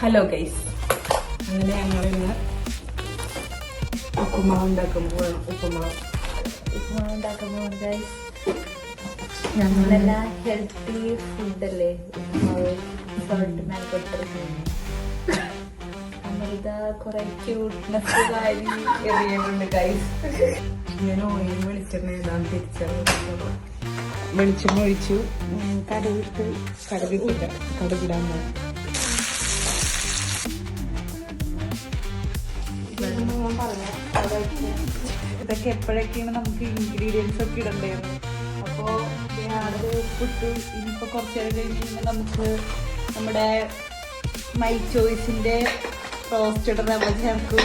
Hello guys, അങ്ങനെ ഞങ്ങൾ ഇന്ന് ഉപ്പുമാവ് ഉണ്ടാക്കുമ്പോൾ ഗൈസ്, നമ്മളെല്ലാം ഹെൽത്തി ഫുഡല്ലേ ഉപ്പുമാവ് സോൾട്ട് മേൽക്കൊടുത്തിരുന്നു. നമ്മളിതാ കുറെ ക്യൂട്ട്നെസ് കാര്യം എറിയുന്നുണ്ട് ഗൈസ്. ഞാൻ ഓയിൽ വെളിച്ചെണ്ണ ഏതാന്ന് തിരിച്ചറിയുന്നത്. വെളിച്ചെണ്ണ ഒഴിച്ചു, കടുകിടാൻ ഇതൊക്കെ എപ്പോഴൊക്കെയാണ് നമുക്ക് ഇൻഗ്രീഡിയൻസ് ഒക്കെ ഇടണ്ടായിരുന്നു. അപ്പോൾ അത് ഉപ്പിട്ടു. ഇനിയിപ്പോൾ കുറച്ച് നേരം കഴിഞ്ഞ് നമുക്ക് നമ്മുടെ മൈ ചോയ്സിന്റെ റോസ്റ്റഡ് റവ ചേർക്കും.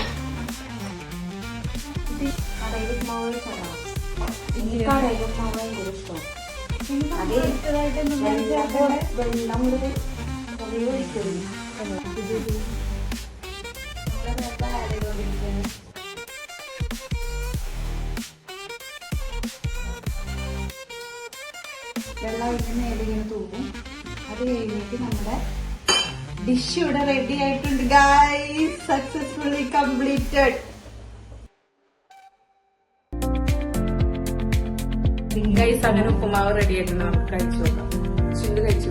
വെള്ളം ഒഴിച്ച് നേരെ ഇങ്ങനെ തൂക്കും. അത് കഴിഞ്ഞിട്ട് നമ്മുടെ ഡിഷ് ഇവിടെ റെഡി ആയിട്ടുണ്ട് ഗൈസ്. Successfully completed. ഗൈസ്, അങ്ങനെ ഉപ്പുമാവ് റെഡി ആയിട്ട് നമുക്ക് കഴിച്ചു നോക്കാം. കഴിച്ചു